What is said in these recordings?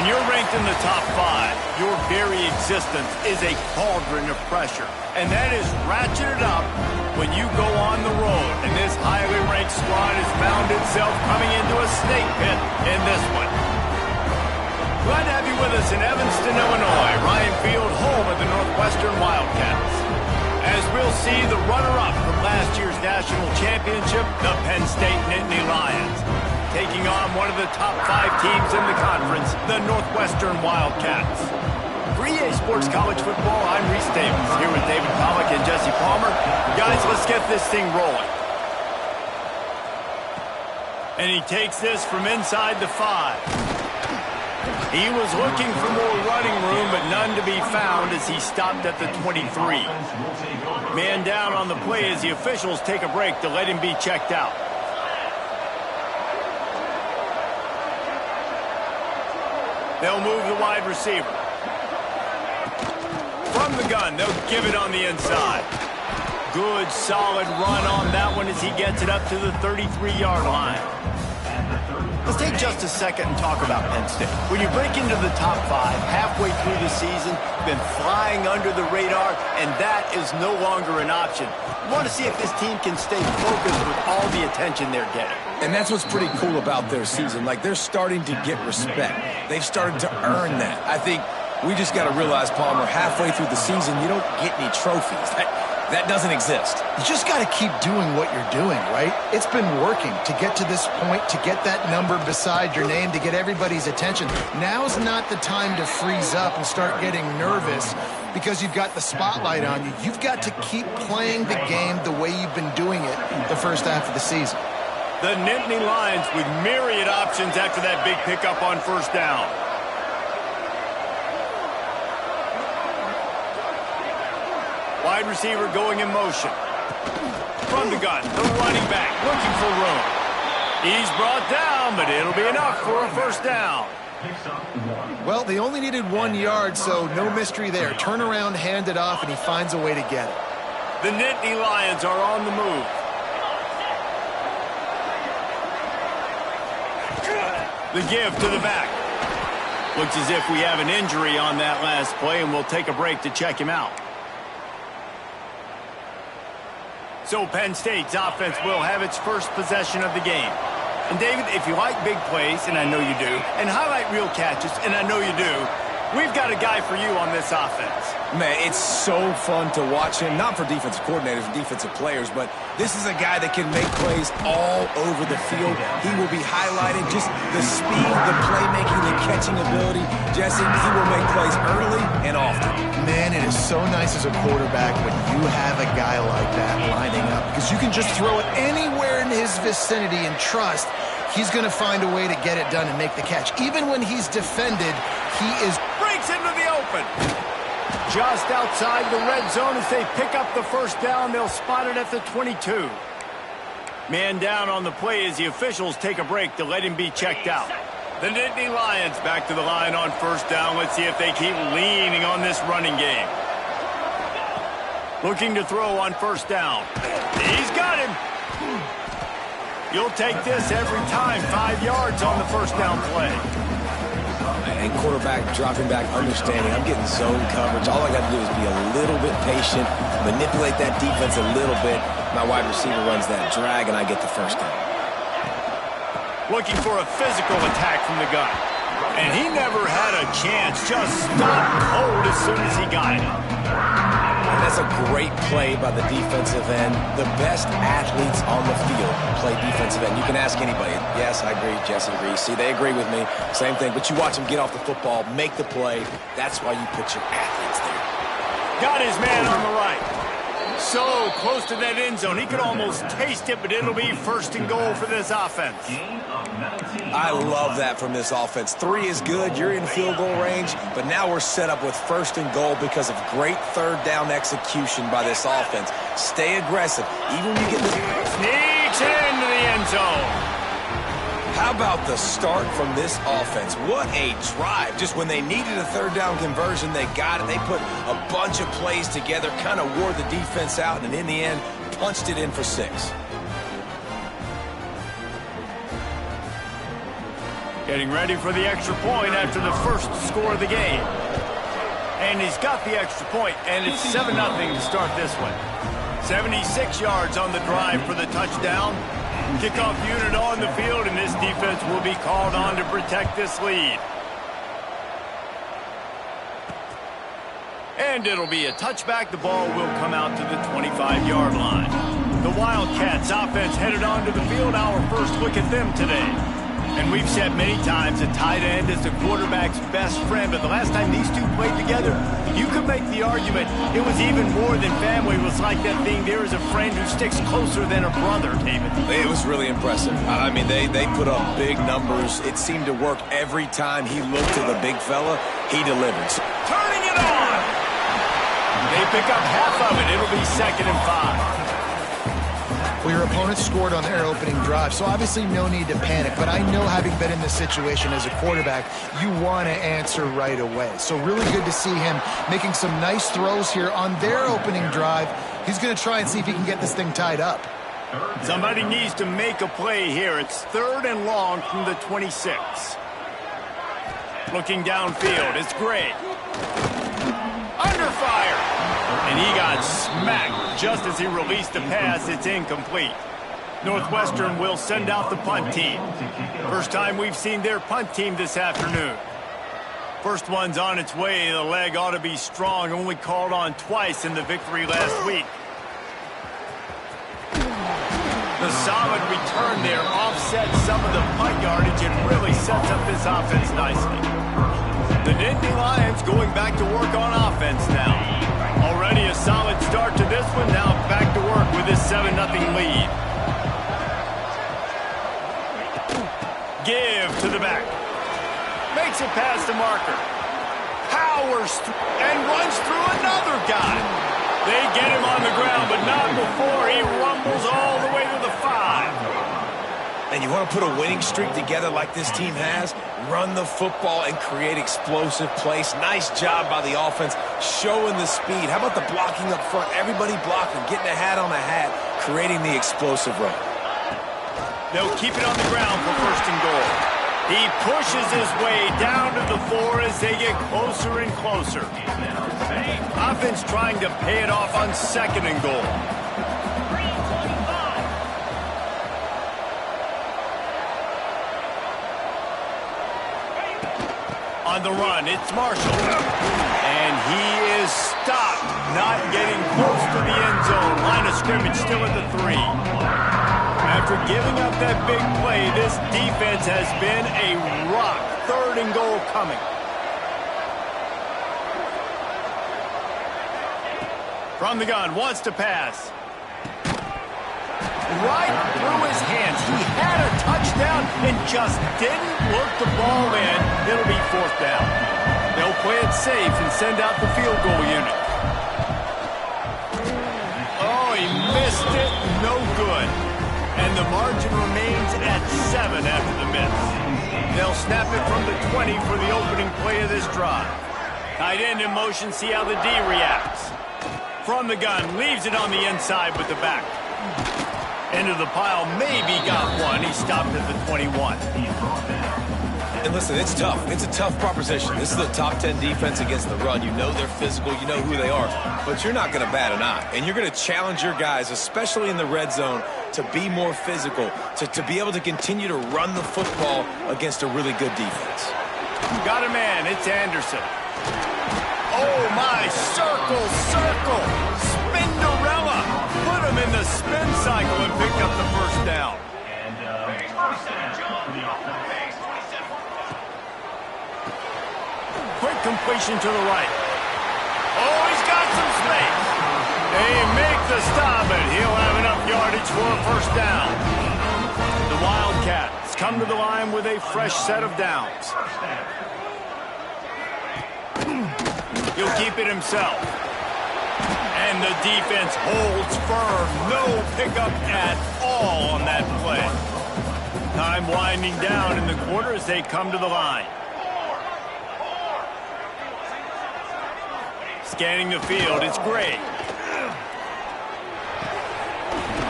When you're ranked in the top 5, your very existence is a cauldron of pressure. And that is ratcheted up when you go on the road. And this highly ranked squad has found itself coming into a snake pit in this one. Glad to have you with us in Evanston, Illinois. Ryan Field, home of the Northwestern Wildcats. As we'll see the runner-up from last year's national championship, the Penn State Nittany Lions, taking on one of the top 5 teams in the conference, the Northwestern Wildcats. For EA Sports College Football, I'm Reese Davis, here with David Pollack and Jesse Palmer. Guys, let's get this thing rolling. And he takes this from inside the 5. He was looking for more running room, but none to be found as he stopped at the 23. Man down on the play as the officials take a break to let him be checked out. They'll move the wide receiver. From the gun, they'll give it on the inside. Good, solid run on that one as he gets it up to the 33-yard line. Let's take just a second and talk about Penn State. When you break into the top 5 halfway through the season, been flying under the radar, and that is no longer an option. You want to see if this team can stay focused with all the attention they're getting. And that's what's pretty cool about their season. Like, they're starting to get respect. They've started to earn that. I think we just got to realize, Palmer, halfway through the season, you don't get any trophies. That doesn't exist. You just got to keep doing what you're doing, right? It's been working to get to this point, to get that number beside your name, to get everybody's attention. Now's not the time to freeze up and start getting nervous because you've got the spotlight on you. You've got to keep playing the game the way you've been doing it the first half of the season. The Nittany Lions with myriad options after that big pickup on first down. Wide receiver going in motion. From the gun, the running back looking for room. He's brought down, but it'll be enough for a first down. Well, they only needed 1 yard, so no mystery there. Turn around, hand it off, and he finds a way to get it. The Nittany Lions are on the move. The give to the back. Looks as if we have an injury on that last play, and we'll take a break to check him out. So Penn State's offense will have its first possession of the game. And David, if you like big plays, and I know you do, and highlight real catches, and I know you do, we've got a guy for you on this offense. Man, it's so fun to watch him, not for defensive coordinators and defensive players, but this is a guy that can make plays all over the field. He will be highlighted, just the speed, the playmaking, the catching ability. Jesse, he will make plays early and often. Man, it is so nice as a quarterback when you have a guy like that lining up, because you can just throw it anywhere in his vicinity and trust he's going to find a way to get it done and make the catch. Even when he's defended, he is... Breaks into the open. Just outside the red zone as they pick up the first down. They'll spot it at the 22. Man down on the play as the officials take a break to let him be checked out. The Nittany Lions back to the line on first down. Let's see if they keep leaning on this running game. Looking to throw on first down. He's got him. You'll take this every time. 5 yards on the first down play. And quarterback dropping back, understanding I'm getting zone coverage. All I got to do is be a little bit patient, manipulate that defense a little bit. My wide receiver runs that drag, and I get the first down. Looking for a physical attack from the gun. And he never had a chance. Just stopped cold as soon as he got it. And that's a great play by the defensive end. The best athletes on the field play defensive end. You can ask anybody. Yes, I agree. Jesse agrees. See, they agree with me. Same thing. But you watch them get off the football, make the play. That's why you put your athletes there. Got his man on the right. So close to that end zone. He could almost taste it, but it'll be first and goal for this offense. I love that from this offense. 3 is good. You're in field goal range, but now we're set up with first and goal because of great third down execution by this offense. Stay aggressive. Even when you get this... Sneaks it into the end zone. How about the start from this offense? What a drive. Just when they needed a third down conversion, they got it. They put a bunch of plays together, kind of wore the defense out, and in the end, punched it in for 6. Getting ready for the extra point after the first score of the game. And he's got the extra point, and it's 7-0 to start this one. 76 yards on the drive for the touchdown. Kickoff unit on the field, and this defense will be called on to protect this lead. And it'll be a touchback. The ball will come out to the 25-yard line. The Wildcats offense headed onto the field. Our first look at them today. And we've said many times a tight end is the quarterback's best friend. But the last time these two played together, you could make the argument it was even more than family. It was like that thing, there is a friend who sticks closer than a brother, David. It was really impressive. I mean, they put up big numbers. It seemed to work every time he looked at the big fella. He delivered. Turning it on! They pick up half of it. It'll be 2nd and 5. Well, your opponent scored on their opening drive, so obviously no need to panic. But I know, having been in this situation as a quarterback, you want to answer right away. So really good to see him making some nice throws here on their opening drive. He's going to try and see if he can get this thing tied up. Somebody needs to make a play here. It's 3rd and long from the 26. Looking downfield, it's Gray. Under fire! And he got smacked just as he released the pass. It's incomplete. Northwestern will send out the punt team. First time we've seen their punt team this afternoon. First one's on its way. The leg ought to be strong. Only called on twice in the victory last week. The solid return there offsets some of the punt yardage and really sets up this offense nicely. The Nittany Lions going back to work on offense now. Already a solid start to this one. Now back to work with this 7-0 lead. Give to the back. Makes it past the marker. Powers and runs through another guy. They get him on the ground, but not before he rumbles all the way to the 5. And you want to put a winning streak together like this team has, run the football and create explosive plays. Nice job by the offense, showing the speed. How about the blocking up front? Everybody blocking, getting a hat on a hat, creating the explosive run. They'll keep it on the ground for 1st and goal. He pushes his way down to the 4 as they get closer and closer. Offense trying to pay it off on 2nd and goal. On the run, it's Marshall. And he is stopped, not getting close to the end zone. Line of scrimmage still at the 3. After giving up that big play, this defense has been a rock. 3rd and goal coming. From the gun, wants to pass. Right through his hands. He had a touchdown and just didn't look the ball in. It'll be 4th down. They'll play it safe and send out the field goal unit. Oh, he missed it. No good. And the margin remains at 7 after the miss. They'll snap it from the 20 for the opening play of this drive. Tight end in motion, see how the D reacts. From the gun, leaves it on the inside with the back. Into the pile, maybe got one. He stopped at the 21. And listen, it's tough. It's a tough proposition. This is the top 10 defense against the run. You know they're physical. You know who they are. But you're not going to bat an eye. And you're going to challenge your guys, especially in the red zone, to be more physical, to be able to continue to run the football against a really good defense. Got a man. It's Anderson. Oh, my. Circle, circle. Spinderella. Put him in the spin cycle and picked up the 1st down. Quick completion to the right. Oh, he's got some space. They make the stop, and he'll have enough yardage for a 1st down. The Wildcats come to the line with a fresh set of downs. He'll keep it himself. And the defense holds firm. No pickup at all on that play. Time winding down in the quarter as they come to the line. Scanning the field, it's Gray.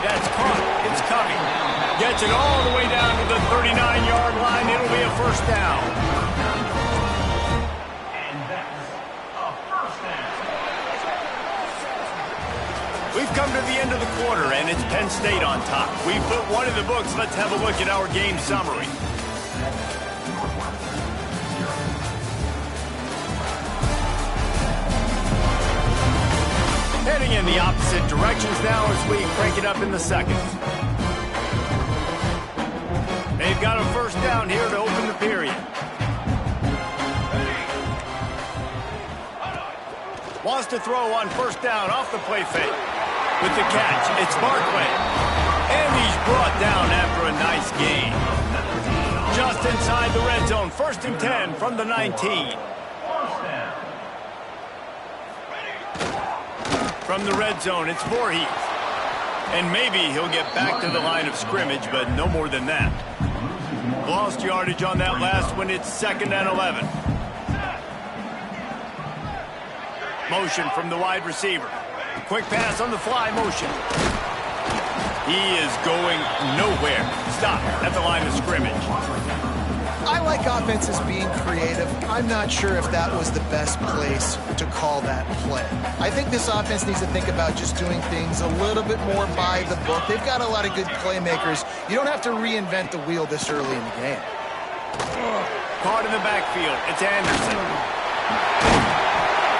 That's caught. It's Covey. Gets it all the way down to the 39-yard line. It'll That'll be a first down. We've come to the end of the quarter, and it's Penn State on top. We've put one in the books. Let's have a look at our game summary. Heading in the opposite directions now as we crank it up in the second. They've got a first down here to open the period. Wants to throw on first down off the play fake. With the catch, it's Barkley. And he's brought down after a nice gain. Just inside the red zone, 1st and 10 from the 19. From the red zone, it's Voorhees. And maybe he'll get back to the line of scrimmage, but no more than that. Lost yardage on that last one. It's 2nd and 11. Motion from the wide receiver. Quick pass on the fly motion. He is going nowhere. Stop at the line of scrimmage. I like offenses being creative. I'm not sure if that was the best place to call that play. I think this offense needs to think about just doing things a little bit more by the book. They've got a lot of good playmakers. You don't have to reinvent the wheel this early in the game. Caught in the backfield. It's Anderson.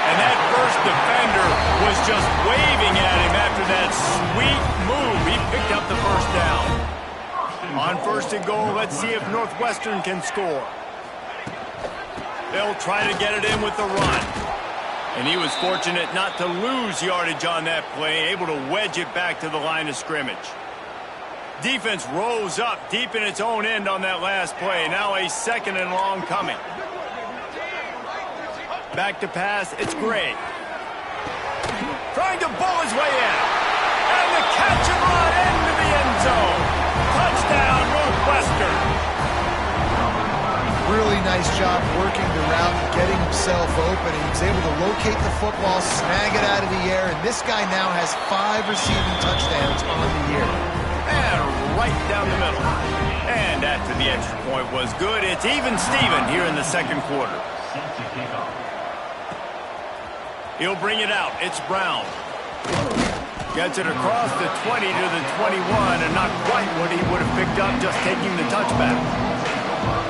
And that first defender was just waving at him after that sweet move. He picked up the first down. On 1st and goal, let's see if Northwestern can score. They'll try to get it in with the run. And he was fortunate not to lose yardage on that play, able to wedge it back to the line of scrimmage. Defense rose up deep in its own end on that last play. Now a 2nd and long coming. Back to pass, it's Gray. Trying to bowl his way in. And the catch and run into the end zone. Touchdown, Northwestern. Really nice job working the route and getting himself open. He was able to locate the football, snag it out of the air, and this guy now has 5 receiving touchdowns on the year. And right down the middle. And after the extra point was good, it's even Steven here in the second quarter. He'll bring it out. It's Brown. Gets it across the 20 to the 21, and not quite what he would have picked up just taking the touchback.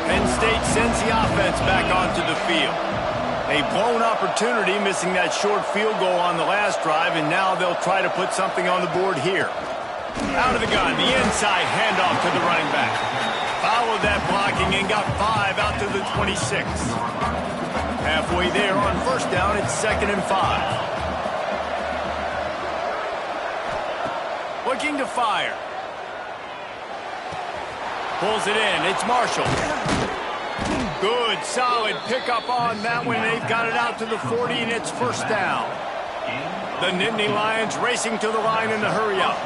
Penn State sends the offense back onto the field. A blown opportunity, missing that short field goal on the last drive, and now they'll try to put something on the board here. Out of the gun, the inside handoff to the running back. Followed that blocking and got 5 out to the 26. Halfway there on first down, it's 2nd and 5. Looking to fire. Pulls it in, it's Marshall. Good, solid pickup on that one. They've got it out to the 40, and it's first down. The Nittany Lions racing to the line in the hurry-up.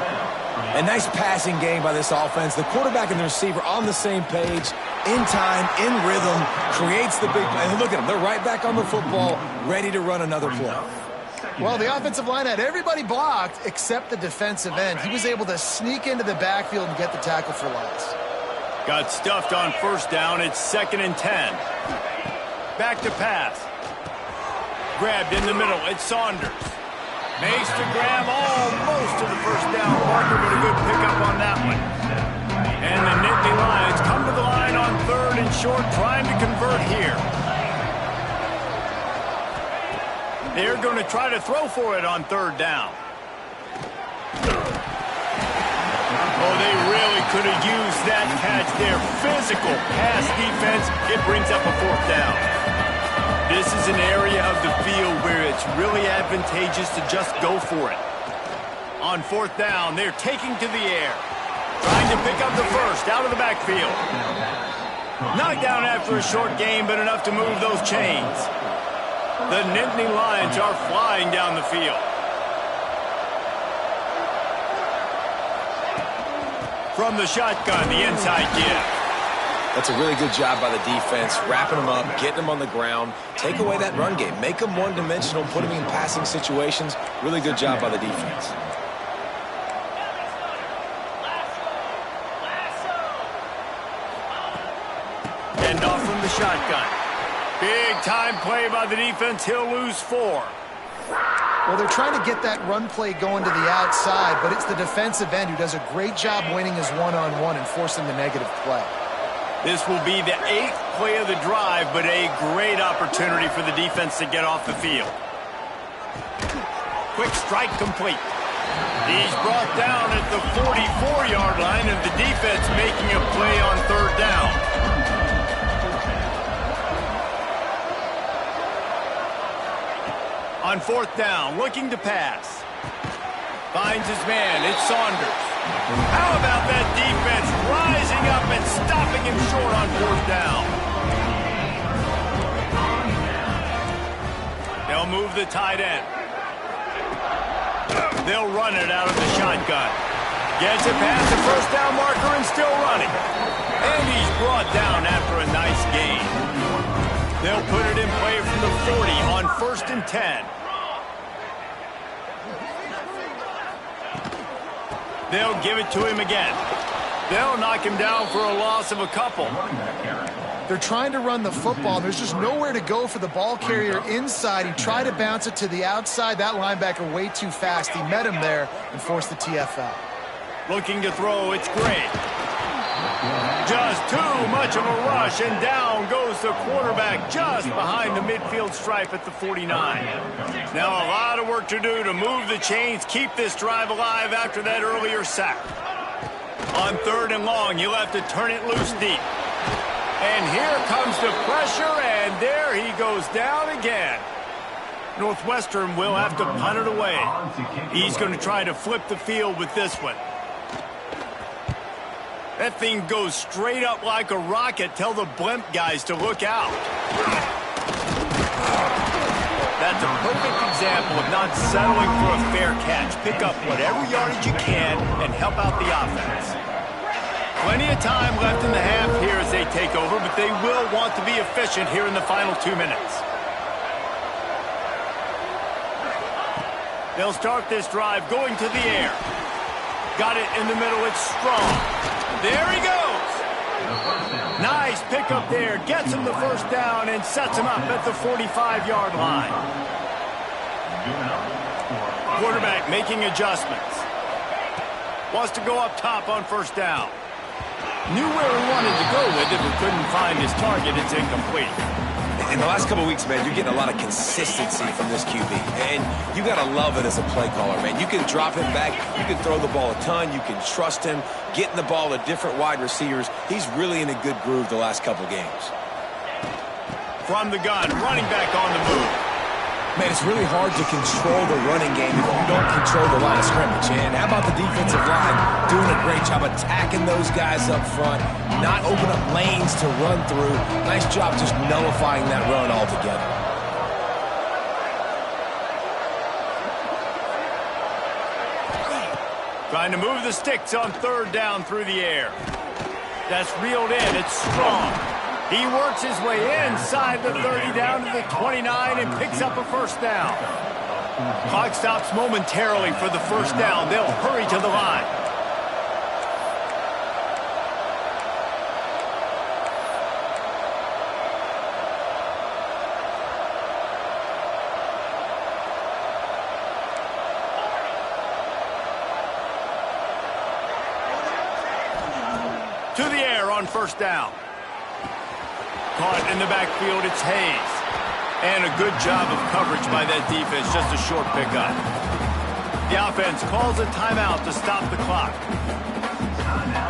A nice passing game by this offense. The quarterback and the receiver on the same page, in time, in rhythm, creates the big play. And look at them. They're right back on the football, ready to run another play. Well, the offensive line had everybody blocked except the defensive end. He was able to sneak into the backfield and get the tackle for loss. Got stuffed on first down. It's 2nd and 10. Back to pass. Grabbed in the middle. It's Saunders. Makes to grab almost to the first down marker, but a good pickup on that one. And the Nittany Lions come to the line on 3rd and short, trying to convert here. They're going to try to throw for it on 3rd down. Oh, they really could have used that catch there. Physical pass defense. It brings up a 4th down. This is an area of the field where it's really advantageous to just go for it. On 4th down, they're taking to the air. Trying to pick up the first out of the backfield. Knocked down after a short game, but enough to move those chains. The Nittany Lions are flying down the field. From the shotgun, the inside give. That's a really good job by the defense, wrapping them up, getting them on the ground. Take away that run game. Make them one-dimensional, put them in passing situations. Really good job by the defense. shotgun. Big time play by the defense. He'll lose 4. Well, they're trying to get that run play going to the outside, but it's the defensive end who does a great job winning his one-on-one and forcing the negative play. This will be the 8th play of the drive, but a great opportunity for the defense to get off the field. Quick strike complete. He's brought down at the 44-yard line, and the defense making a play on 3rd down. On 4th down, looking to pass. Finds his man. It's Saunders. How about that defense rising up and stopping him short on 4th down? They'll move the tight end. They'll run it out of the shotgun. Gets it past the 1st down marker and still running. And he's brought down after a nice gain. They'll put it in play from the 40 on 1st and 10. They'll give it to him again. They'll knock him down for a loss of a couple. They're trying to run the football. There's just nowhere to go for the ball carrier inside. He tried to bounce it to the outside. That linebacker way too fast. He met him there and forced the TFL. Looking to throw, it's Gray. Just too much of a rush, and down goes the quarterback just behind the midfield stripe at the 49. Now a lot of work to do to move the chains, keep this drive alive after that earlier sack. On 3rd and long, you'll have to turn it loose deep. And here comes the pressure, and there he goes down again. Northwestern will have to punt it away. He's going to try to flip the field with this one. That thing goes straight up like a rocket. Tell the blimp guys to look out. That's a perfect example of not settling for a fair catch. Pick up whatever yardage you can and help out the offense. Plenty of time left in the half here as they take over, but they will want to be efficient here in the final 2 minutes. They'll start this drive going to the air. Got it in the middle. It's Strong. There he goes. Nice pickup there. Gets him the 1st down and sets him up at the 45-yard line. Quarterback making adjustments. Wants to go up top on 1st down. Knew where he wanted to go with it, but couldn't find his target. It's incomplete. In the last couple of weeks, man, you're getting a lot of consistency from this QB. And you got to love it as a play caller, man. You can drop him back. You can throw the ball a ton. You can trust him, getting the ball to different wide receivers. He's really in a good groove the last couple games. From the gun, running back on the move. Man, it's really hard to control the running game if you don't control the line of scrimmage. And how about the defensive line doing a great job attacking those guys up front, not open up lanes to run through. Nice job just nullifying that run altogether. Trying to move the sticks on 3rd down through the air. That's reeled in. It's Strong. He works his way inside the 30 down to the 29 and picks up a 1st down. Clock stops momentarily for the 1st down. They'll hurry to the line. To the air on 1st down. Caught in the backfield, it's Hayes. And a good job of coverage by that defense, just a short pickup. The offense calls a timeout to stop the clock.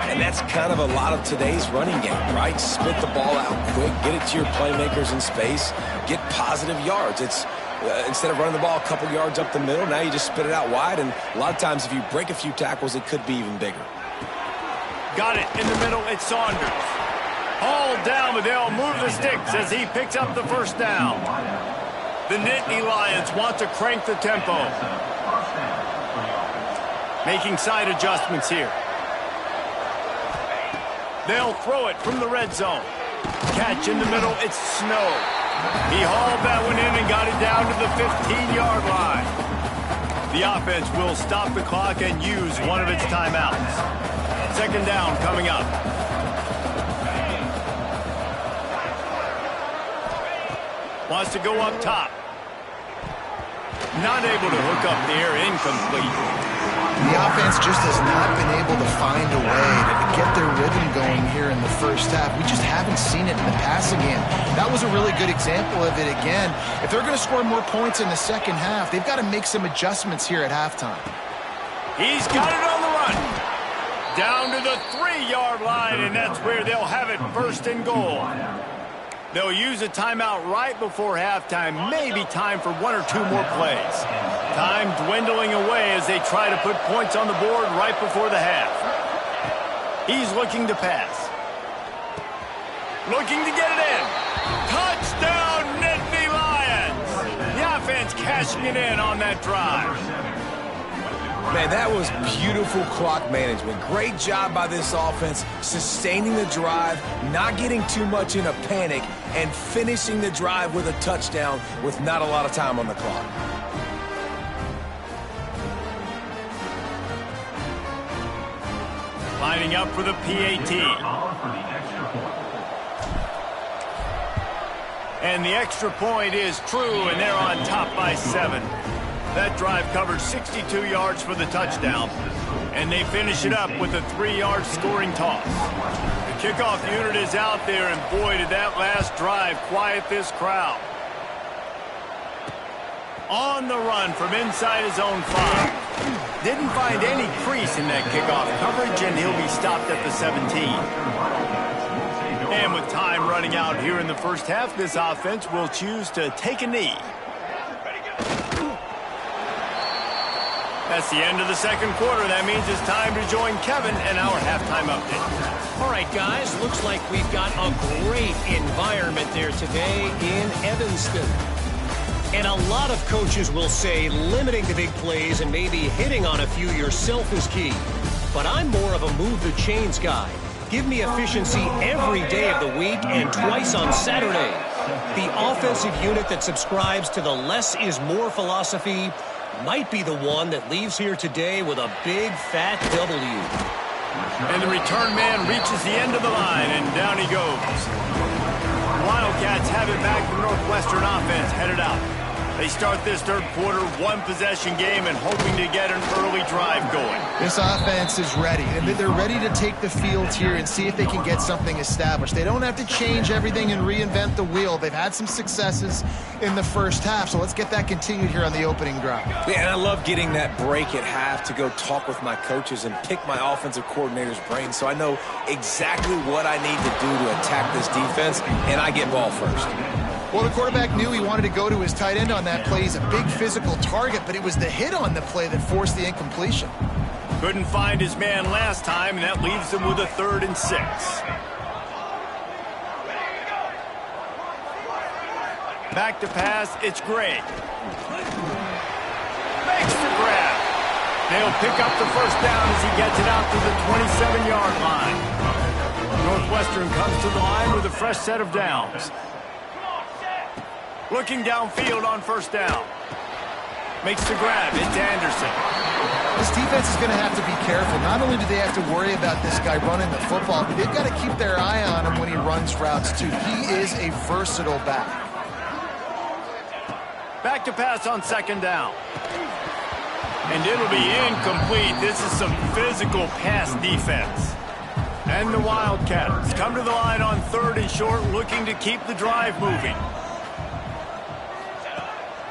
And that's kind of a lot of today's running game, right? Split the ball out quick, get it to your playmakers in space, get positive yards. It's instead of running the ball a couple yards up the middle, now you just spit it out wide, and a lot of times if you break a few tackles, it could be even bigger. Got it in the middle, it's Saunders. Hauled down, but they'll move the sticks as he picks up the 1st down. The Nittany Lions want to crank the tempo. Making side adjustments here. They'll throw it from the red zone. Catch in the middle, it's Snow. He hauled that one in and got it down to the 15-yard line. The offense will stop the clock and use one of its timeouts. 2nd down coming up. Wants to go up top. Not able to hook up there, incomplete. The offense just has not been able to find a way to get their rhythm going here in the first half. We just haven't seen it in the passing game. That was a really good example of it again. If they're going to score more points in the second half, they've got to make some adjustments here at halftime. He's got it on the run. Down to the 3-yard line, and that's where they'll have it, first and goal. They'll use a timeout right before halftime, maybe time for 1 or 2 more plays. Time dwindling away as they try to put points on the board right before the half. He's looking to pass. Looking to get it in. Touchdown, Nittany Lions! The offense cashing it in on that drive. Man, that was beautiful clock management. Great job by this offense, sustaining the drive, not getting too much in a panic, and finishing the drive with a touchdown with not a lot of time on the clock. Lining up for the PAT. And the extra point is true, and they're on top by 7. That drive covered 62 yards for the touchdown, and they finish it up with a 3-yard scoring toss. The kickoff unit is out there, and boy, did that last drive quiet this crowd. On the run from inside his own 5. Didn't find any crease in that kickoff coverage, and he'll be stopped at the 17. And with time running out here in the first half, this offense will choose to take a knee. That's the end of the second quarter. That means it's time to join Kevin and our halftime update. All right, guys, looks like we've got a great environment there today in Evanston. And a lot of coaches will say limiting the big plays and maybe hitting on a few yourself is key. But I'm more of a move the chains guy. Give me efficiency every day of the week and twice on Saturday. The offensive unit that subscribes to the less is more philosophy might be the one that leaves here today with a big fat W. And the return man reaches the end of the line, and down he goes. Wildcats have it back from Northwestern offense, headed out. They start this third quarter, 1-possession game, and hoping to get an early drive going. This offense is ready, and they're ready to take the field here and see if they can get something established. They don't have to change everything and reinvent the wheel. They've had some successes in the first half, so let's get that continued here on the opening drive. Yeah, and I love getting that break at half to go talk with my coaches and pick my offensive coordinator's brain so I know exactly what I need to do to attack this defense, and I get ball first. Well, the quarterback knew he wanted to go to his tight end on that play. He's a big physical target, but it was the hit on the play that forced the incompletion. Couldn't find his man last time, and that leaves him with a 3rd and 6. Back to pass, it's Gray. Makes the grab. They'll pick up the first down as he gets it out to the 27-yard line. Northwestern comes to the line with a fresh set of downs. Looking downfield on first down. Makes the grab. It's Anderson. This defense is going to have to be careful. Not only do they have to worry about this guy running the football, but they've got to keep their eye on him when he runs routes, too. He is a versatile back. Back to pass on second down. And it'll be incomplete. This is some physical pass defense. And the Wildcats come to the line on 3rd and short, looking to keep the drive moving.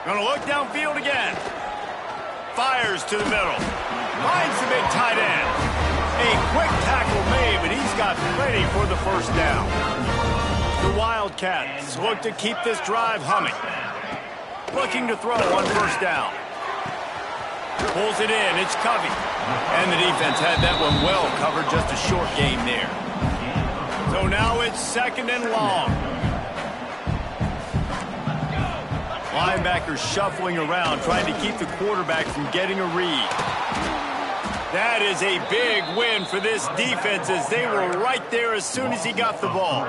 Gonna look downfield again. Fires to the middle. Finds the big tight end. A quick tackle made, but he's got plenty for the first down. The Wildcats look to keep this drive humming. Looking to throw on first down. Pulls it in. It's Covey. And the defense had that one well covered. Just a short gain there. So now it's 2nd and long. Linebackers shuffling around, trying to keep the quarterback from getting a read. That is a big win for this defense as they were right there as soon as he got the ball.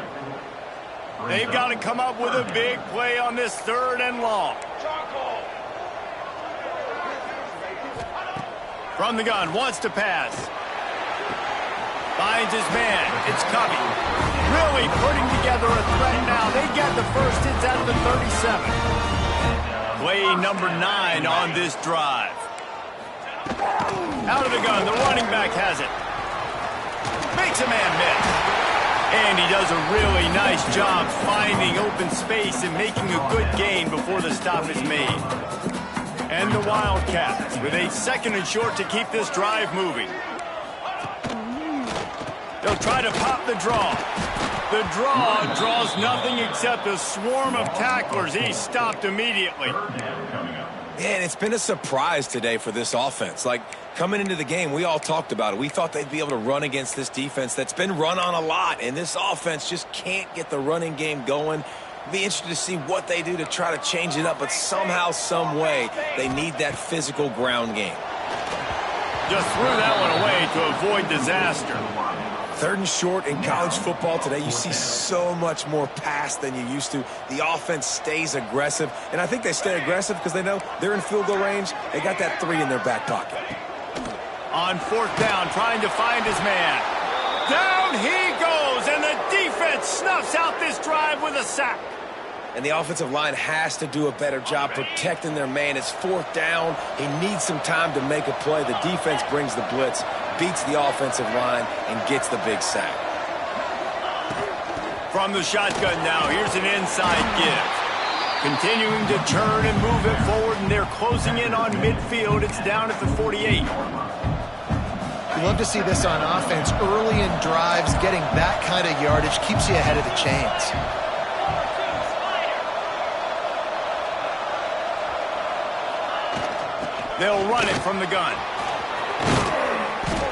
They've got to come up with a big play on this 3rd and long. From the gun, wants to pass. Finds his man. It's Covey. Really putting together a threat now. They get the first. It's at the 37. Play number 9 on this drive. Out of the gun. The running back has it. Makes a man miss. And he does a really nice job finding open space and making a good gain before the stop is made. And the Wildcats with a 2nd and short to keep this drive moving. They'll try to pop the draw. The draw draws nothing except a swarm of tacklers. He's stopped immediately. Man, it's been a surprise today for this offense. Like, coming into the game, we all talked about it. We thought they'd be able to run against this defense that's been run on a lot, and this offense just can't get the running game going. Be interested to see what they do to try to change it up, but somehow, some way, they need that physical ground game. Just threw that one away to avoid disaster. 3rd and short in college football today. You see so much more pass than you used to. The offense stays aggressive, and I think they stay aggressive because they know they're in field goal range. They got that 3 in their back pocket. On 4th down, trying to find his man. Down he goes, and the defense snuffs out this drive with a sack. And the offensive line has to do a better job protecting their man. It's 4th down. He needs some time to make a play. The defense brings the blitz, beats the offensive line, and gets the big sack. From the shotgun now, here's an inside give. Continuing to turn and move it forward, and they're closing in on midfield. It's down at the 48. You love to see this on offense. Early in drives, getting that kind of yardage keeps you ahead of the chains. They'll run it from the gun.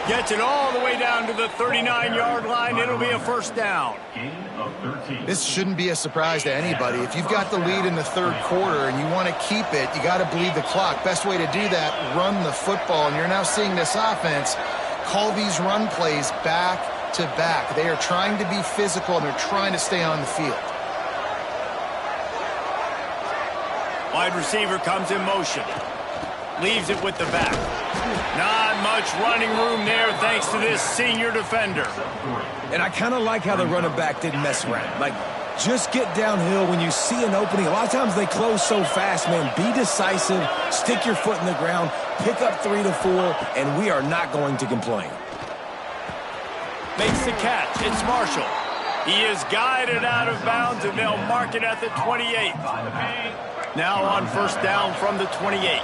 Gets it all the way down to the 39-yard line. It'll be a 1st down. This shouldn't be a surprise to anybody. If you've got the lead in the 3rd quarter and you want to keep it, you got to bleed the clock. Best way to do that, run the football. And you're now seeing this offense call these run plays back to back. They are trying to be physical, and they're trying to stay on the field. Wide receiver comes in motion. Leaves it with the back. Not much running room there thanks to this senior defender. And I kind of like how the running back didn't mess around. Like, just get downhill when you see an opening. A lot of times they close so fast, man. Be decisive, stick your foot in the ground, pick up 3 to 4, and we are not going to complain. Makes the catch. It's Marshall. He is guided out of bounds, and they'll mark it at the 28. Now on 1st down from the 28.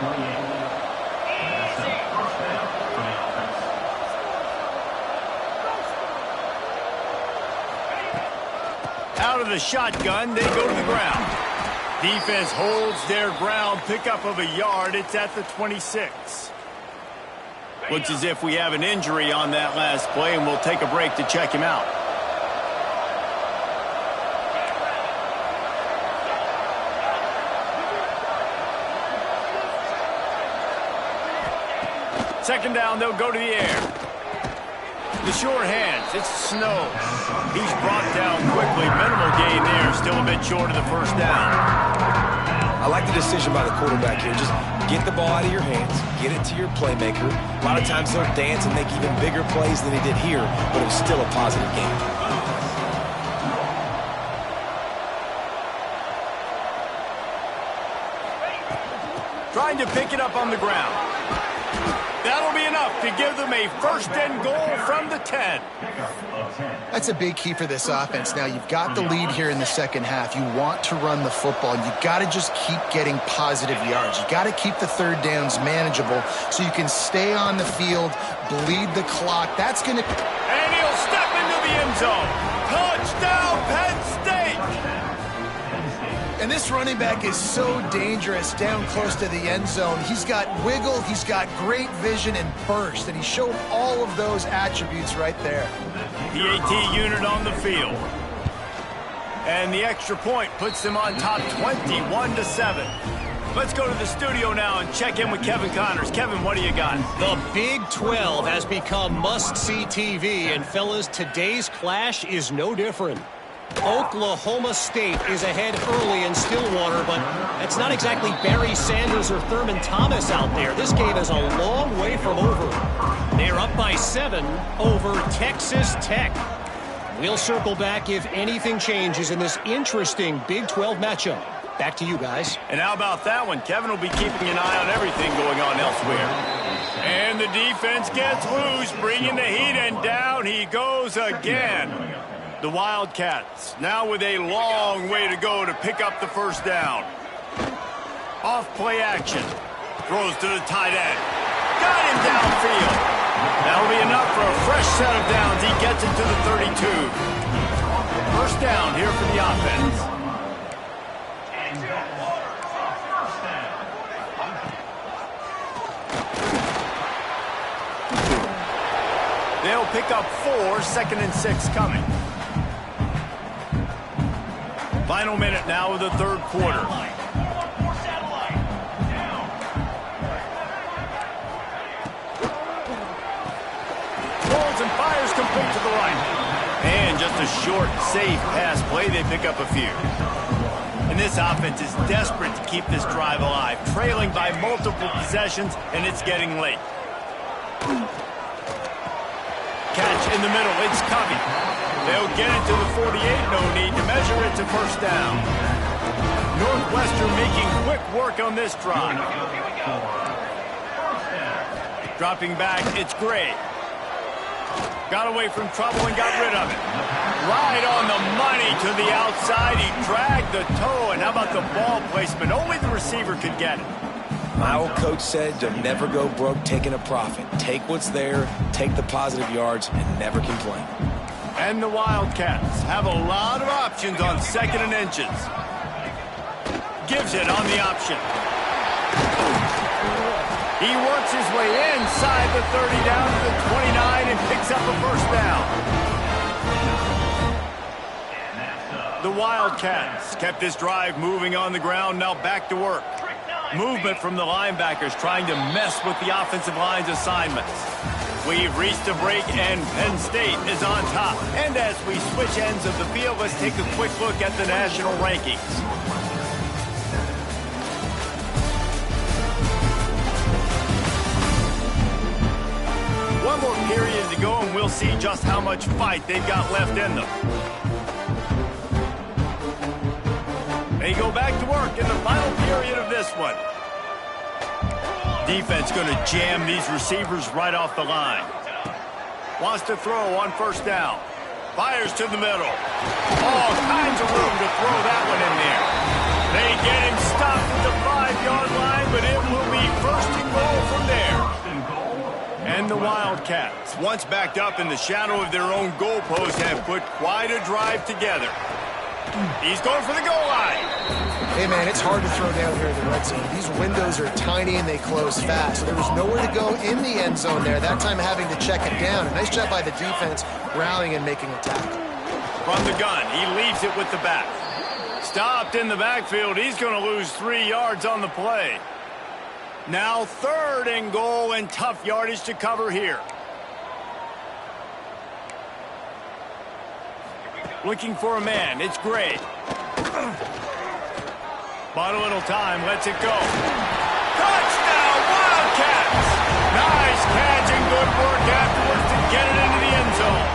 Out of the shotgun, they go to the ground. Defense holds their ground, pickup of a yard. It's at the 26. Looks as if we have an injury on that last play, and we'll take a break to check him out. Second down, they'll go to the air. The short hands, it's Snow. He's brought down quickly. Minimal gain there, still a bit short of the 1st down. I like the decision by the quarterback here. Just get the ball out of your hands, get it to your playmaker. A lot of times they'll dance and make even bigger plays than he did here, but it was still a positive game. Trying to pick it up on the ground. That'll be enough to give them a 1st and goal from the 10. That's a big key for this offense. Now, you've got the lead here in the 2nd half. You want to run the football. You've got to just keep getting positive yards. You've got to keep the 3rd downs manageable so you can stay on the field, bleed the clock. That's going to... And he'll step into the end zone. Touchdown, Penn State! And this running back is so dangerous down close to the end zone. He's got wiggle, he's got great vision and burst, and he showed all of those attributes right there. PAT unit on the field. And the extra point puts them on top 21-7. Let's go to the studio now and check in with Kevin Connors. Kevin, what do you got? The Big 12 has become must-see TV, and fellas, today's clash is no different. Oklahoma State is ahead early in Stillwater, but that's not exactly Barry Sanders or Thurman Thomas out there. This game is a long way from over. They're Up by 7 over Texas Tech. We'll circle back if anything changes in this interesting Big 12 matchup. Back to you guys. And how about that one? Kevin will be keeping an eye on everything going on elsewhere. And the defense gets loose, bringing the heat, and down he goes again. The Wildcats now with a long way to go to pick up the first down. Off play action. Throws to the tight end. Got him downfield. That'll be enough for a fresh set of downs. He gets it to the 32. First down here for the offense. They'll pick up 4, 2nd and 6 coming. Final minute now of the third quarter. And fires complete to the right. And just a short, safe pass play. They pick up a few. And this offense is desperate to keep this drive alive, trailing by multiple possessions, and it's getting late. Catch in the middle. It's Covey. They'll get it to the 48. No need to measure it to first down. Northwestern making quick work on this drive. Dropping back, it's Gray. Got away from trouble and got rid of it. Right on the money to the outside. He dragged the toe. And how about the ball placement? Only the receiver could get it. My old coach said you'll never go broke taking a profit. Take what's there, take the positive yards, and never complain. And the Wildcats have a lot of options on 2nd and inches. Gives it on the option. He works his way inside the 30 down to the 29 and picks up a first down. The Wildcats kept this drive moving on the ground, now back to work. Movement from the linebackers trying to mess with the offensive line's assignments. We've reached a break and Penn State is on top. And as we switch ends of the field, let's take a quick look at the national rankings. One more period to go, and we'll see just how much fight they've got left in them. They go back to work in the final period of this one. Defense going to jam these receivers right off the line. Wants to throw on first down. Fires to the middle. All kinds of room to throw that one in there. They get him stopped at the 5-yard line, but it will be first and goal from there. And the Wildcats, once backed up in the shadow of their own goalpost, have put quite a drive together. He's going for the goal line. Hey, man, it's hard to throw down here in the red zone. These windows are tiny and they close fast. So there was nowhere to go in the end zone there. That time having to check it down. A nice job by the defense rallying and making a tackle. From the gun, he leaves it with the back. Stopped in the backfield. He's going to lose 3 yards on the play. Now 3rd and goal and tough yardage to cover here. Looking for a man. It's Gray. Bought a little time. Lets it go. Touchdown, Wildcats! Nice catch and good work afterwards to get it into the end zone.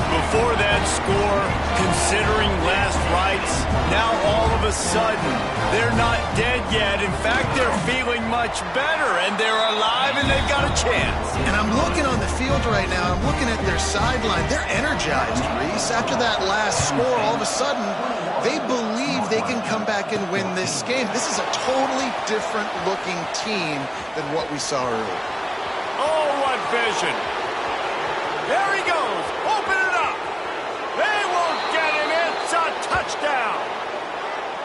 Before that score, considering last rites, now all of a sudden, they're not dead yet. In fact, they're feeling much better, and they're alive, and they've got a chance. And I'm looking on the field right now. I'm looking at their sideline. They're energized, Reese. After that last score, all of a sudden, they believe they can come back and win this game. This is a totally different-looking team than what we saw earlier. Oh, what vision. There he goes. Open it up. They won't get him. It's a touchdown.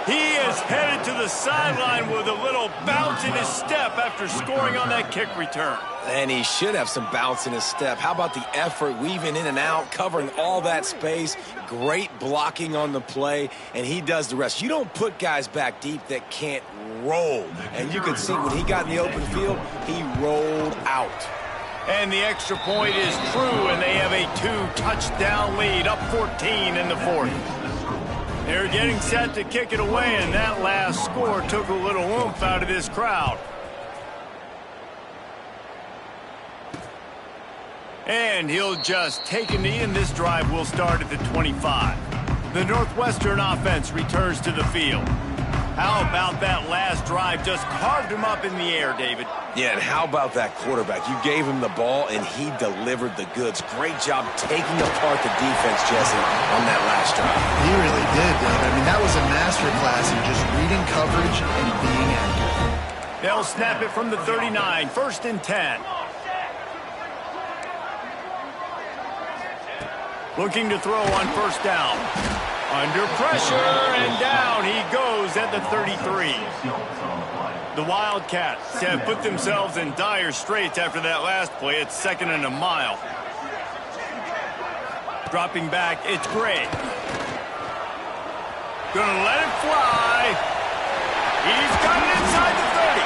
He is headed to the sideline with a little bounce in his step after scoring on that kick return. And he should have some bounce in his step. How about the effort, weaving in and out, covering all that space, great blocking on the play, and he does the rest. You don't put guys back deep that can't roll. And you can see when he got in the open field, he rolled out. And the extra point is true, and they have a 2-touchdown lead, up 14 in the 4th. They're getting set to kick it away, and that last score took a little oomph out of this crowd. And he'll just take a knee, and this drive will start at the 25. The Northwestern offense returns to the field. How about that last drive? Just carved him up in the air, David. Yeah, and how about that quarterback? You gave him the ball, and he delivered the goods. Great job taking apart the defense, Jesse, on that last drive. He really did, David. I mean, that was a masterclass in just reading coverage and being accurate. They'll snap it from the 39, 1st and 10. Looking to throw on 1st down. Under pressure, and down he goes at the 33. The Wildcats have put themselves in dire straits after that last play. It's 2nd and a mile. Dropping back, it's Gray. Gonna let it fly. He's got it inside the 30.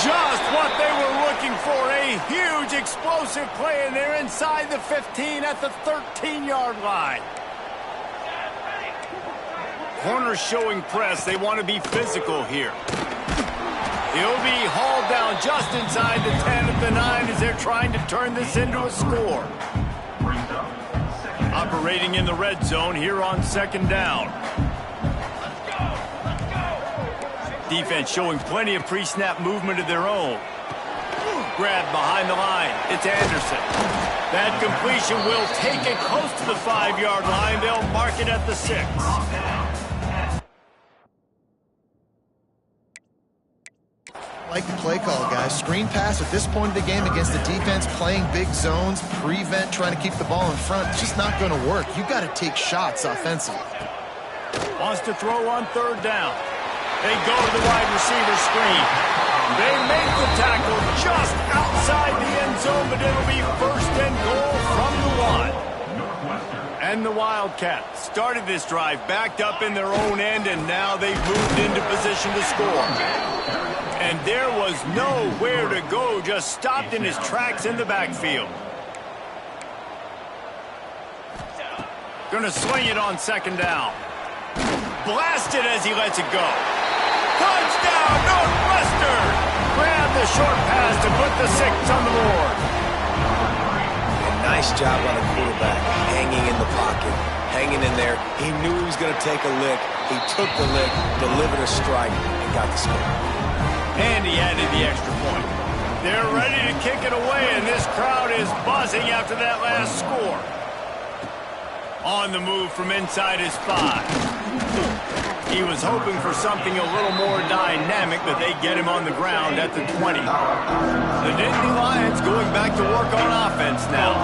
Just what they were looking for. A huge explosive play, and they're inside the 15 at the 13-yard line. Corners showing press. They want to be physical here. He'll be hauled down just inside the 10 at the 9 as they're trying to turn this into a score. Operating in the red zone here on 2nd down. Defense showing plenty of pre-snap movement of their own. Grab behind the line. It's Anderson. That completion will take it close to the 5-yard line. They'll mark it at the 6. Like the play call, guys. Screen pass at this point of the game against the defense, playing big zones, prevent, trying to keep the ball in front. It's just not going to work. You got to take shots offensively. Wants to throw on 3rd down. They go to the wide receiver screen. They make the tackle just outside the end zone, but it'll be 1st and goal from the 1. And the Wildcats started this drive backed up in their own end, and now they've moved into position to score. And there was nowhere to go, just stopped in his tracks in the backfield. Gonna swing it on 2nd down. Blasted as he lets it go. Touchdown, Northwestern! Grab the short pass to put the 6 on the board. And nice job by the quarterback, hanging in the pocket, hanging in there. He knew he was going to take a lick. He took the lick, delivered a strike, and got the score. And he added the extra point. They're ready to kick it away, and this crowd is buzzing after that last score. On the move from inside his 5. He was hoping for something a little more dynamic, but they get him on the ground at the 20. The Nittany Lions going back to work on offense now.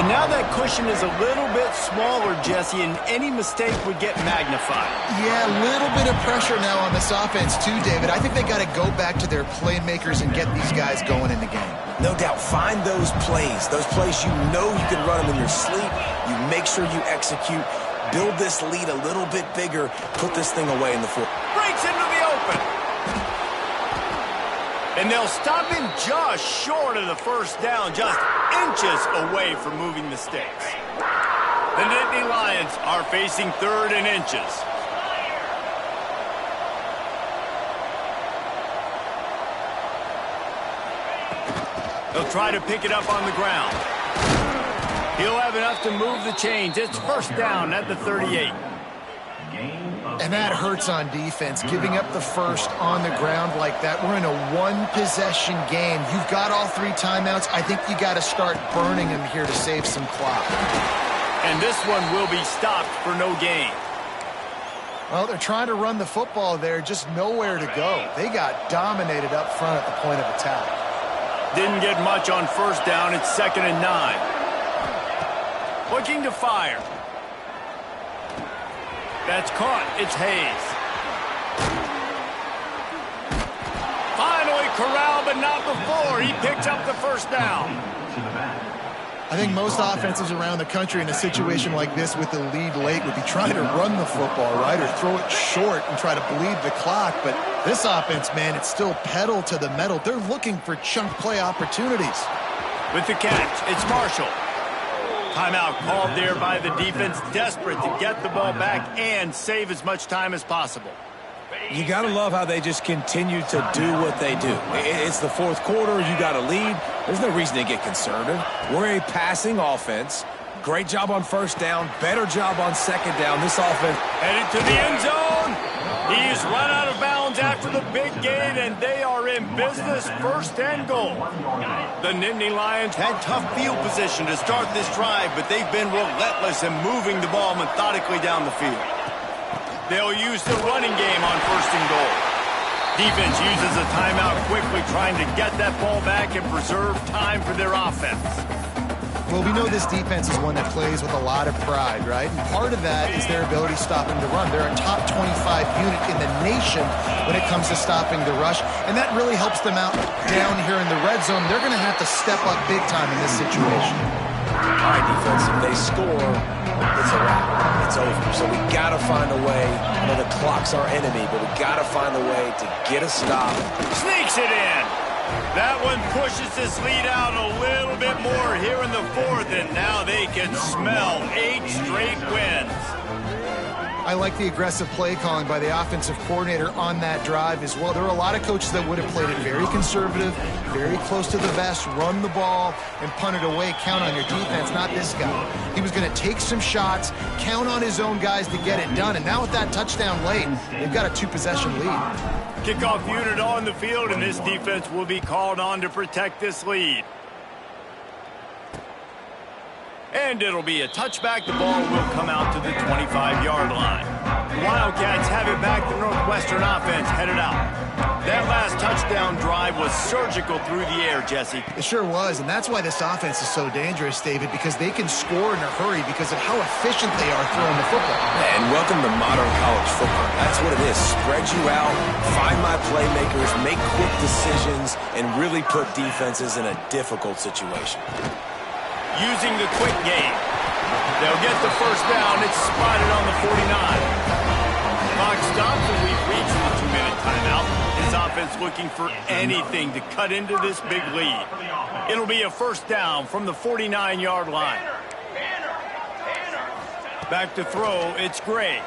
And now that cushion is a little bit smaller, Jesse, and any mistake would get magnified. Yeah, a little bit of pressure now on this offense too, David. I think they got to go back to their playmakers and get these guys going in the game. No doubt. Find those plays you know you can run them in your sleep. You make sure you execute. Build this lead a little bit bigger. Put this thing away in the 4. Breaks into the open. And they'll stop him just short of the 1st down, just inches away from moving the stakes. The Nittany Lions are facing 3rd and inches. They'll try to pick it up on the ground. He'll have enough to move the chains. It's 1st down at the 38. And that hurts on defense, giving up the 1st on the ground like that. We're in a 1-possession game. You've got all 3 timeouts. I think you got to start burning them here to save some clock. And this one will be stopped for no gain. Well, they're trying to run the football there, just nowhere to go. They got dominated up front at the point of attack. Didn't get much on 1st down. It's 2nd and 9. Looking to fire. That's caught. It's Hayes. Finally corralled, but not before. He picks up the 1st down. I think most offenses around the country in a situation like this with the lead late would be trying to run the football, right, or throw it short and try to bleed the clock. But this offense, man, it's still pedal to the metal. They're looking for chunk play opportunities. With the catch, it's Marshall. Timeout called there by the defense, desperate to get the ball back and save as much time as possible. You got to love how they just continue to do what they do. It's the fourth quarter. You got a lead. There's no reason to get conservative. We're a passing offense. Great job on first down. Better job on second down. This offense headed to the end zone. He's run out of bounds after the big gain, and they are in business, first and goal. The Nittany Lions had tough field position to start this drive, but they've been relentless in moving the ball methodically down the field. They'll use the running game on first and goal. Defense uses a timeout quickly, trying to get that ball back and preserve time for their offense. Well, we know this defense is one that plays with a lot of pride, right? And part of that is their ability stopping the run. They're a top 25 unit in the nation when it comes to stopping the rush, and that really helps them out down here in the red zone. They're going to have to step up big time in this situation. All right, defense, if they score, it's a wrap. It's over. So we got to find a way. I know the clock's our enemy, but we got to find a way to get a stop. Sneaks it in. That one pushes this lead out a little bit more here in the fourth, and now they can smell 8 straight wins. I like the aggressive play calling by the offensive coordinator on that drive as well. There are a lot of coaches that would have played it very conservative, very close to the vest, run the ball, and punt it away, count on your defense. Not this guy. He was going to take some shots, count on his own guys to get it done, and now with that touchdown late, they've got a 2-possession lead. Kickoff unit on the field, and this defense will be called on to protect this lead. And it'll be a touchback. The ball will come out to the 25-yard line. The Wildcats have it back. The Northwestern offense headed out. That last touchdown drive was surgical through the air, Jesse. It sure was, and that's why this offense is so dangerous, David, because they can score in a hurry because of how efficient they are throwing the football. And welcome to modern college football. That's what it is. Spread you out, find my playmakers, make quick decisions, and really put defenses in a difficult situation. Using the quick game. They'll get the first down. It's spotted on the 49. Clock stops, and we've reached the 2-minute timeout. This offense looking for anything to cut into this big lead. It'll be a first down from the 49-yard line. Back to throw, it's Gray.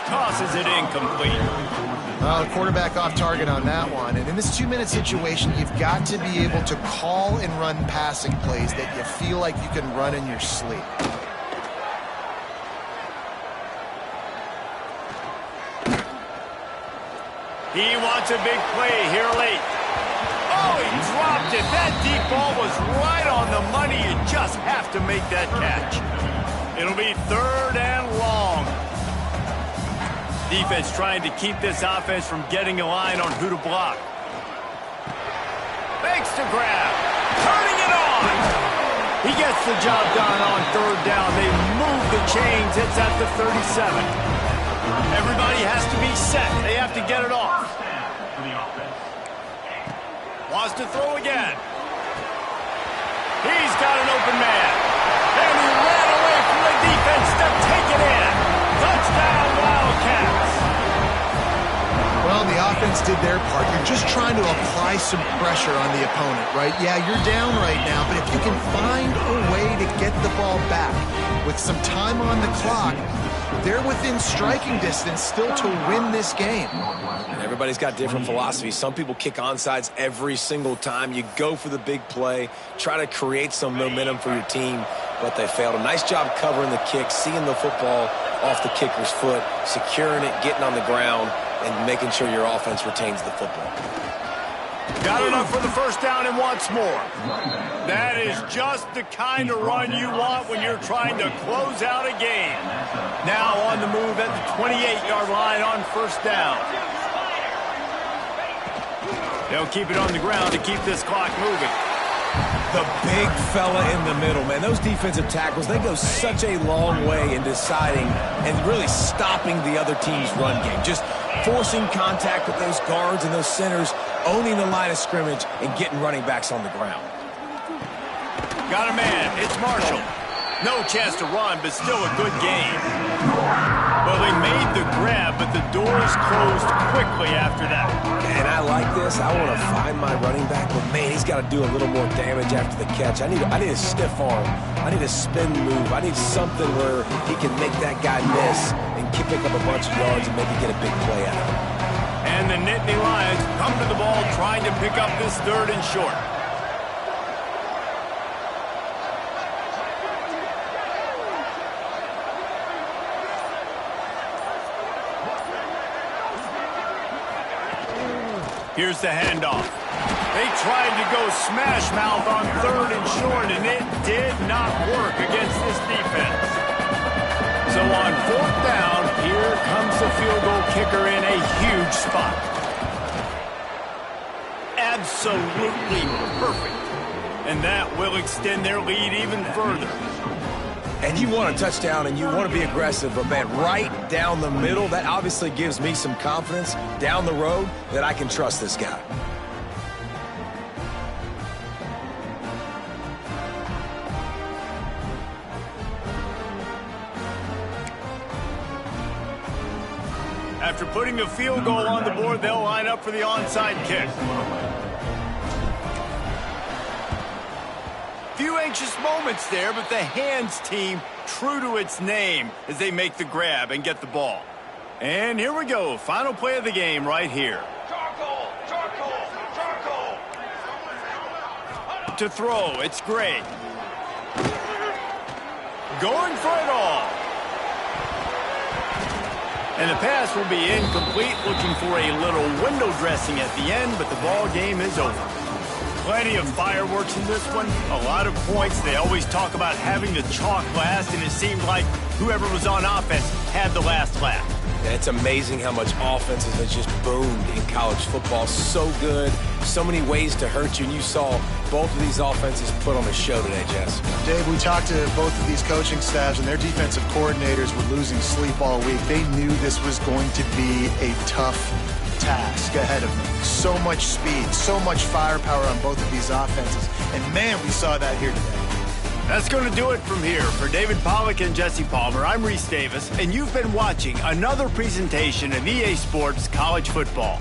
Tosses it incomplete. The quarterback off target on that one. And in this 2-minute situation, you've got to be able to call and run passing plays that you feel like you can run in your sleep. He wants a big play here late. Oh, he dropped it. That deep ball was right on the money. You just have to make that catch. It'll be 3rd and long. Defense trying to keep this offense from getting a line on who to block. Fakes to grab. Turning it on. He gets the job done on 3rd down. They move the chains. It's at the 37. Everybody has to be set. They have to get it off. Wants to throw again. He's got an open man. And he ran away from the defense to take it in. Touchdown, Wildcats. Well, the offense did their part. You're just trying to apply some pressure on the opponent, right? Yeah, you're down right now, but if you can find a way to get the ball back with some time on the clock, they're within striking distance still to win this game. And everybody's got different philosophies. Some people kick onside every single time. You go for the big play, try to create some momentum for your team, but they failed. A nice job covering the kick, seeing the football off the kicker's foot, securing it, getting on the ground, and making sure your offense retains the football. Got enough for the first down and wants more. That is just the kind of run you want when you're trying to close out a game. Now on the move at the 28-yard line on first down. They'll keep it on the ground to keep this clock moving. The big fella in the middle, man. Those defensive tackles, they go such a long way in deciding and really stopping the other team's run game. Just forcing contact with those guards and those centers, owning the line of scrimmage, and getting running backs on the ground. Got a man. It's Marshall. No chance to run, but still a good game. Well, they made the grab, but the doors closed quickly after that. And I like this. I want to find my running back, but man, he's got to do a little more damage after the catch. I need a stiff arm. I need a spin move. I need something where he can make that guy miss and pick up a bunch of yards and maybe get a big play out of it. And the Nittany Lions come to the ball trying to pick up this 3rd and short. Here's the handoff. They tried to go smash mouth on 3rd and short, and it did not work against this defense. So on 4th down, here comes the field goal kicker in a huge spot. Absolutely perfect. And that will extend their lead even further. And you want a touchdown and you want to be aggressive, but man, right down the middle, that obviously gives me some confidence down the road that I can trust this guy. After putting the field goal on the board, they'll line up for the onside kick. Few anxious moments there, but the hands team true to its name as they make the grab and get the ball. And here we go, final play of the game right here. To throw, it's Gray. Going for it all. And the pass will be incomplete, looking for a little window dressing at the end, but the ball game is over. Plenty of fireworks in this one, a lot of points. They always talk about having the chalk last, and it seemed like whoever was on offense had the last laugh. And it's amazing how much offenses have just boomed in college football. So good, so many ways to hurt you, and you saw both of these offenses put on a show today, Jess. Dave, we talked to both of these coaching staffs, and their defensive coordinators were losing sleep all week. They knew this was going to be a tough task ahead of them. So much speed, so much firepower on both of these offenses. And man, we saw that here today. That's going to do it from here. For David Pollack and Jesse Palmer, I'm Reese Davis, and you've been watching another presentation of EA Sports College Football.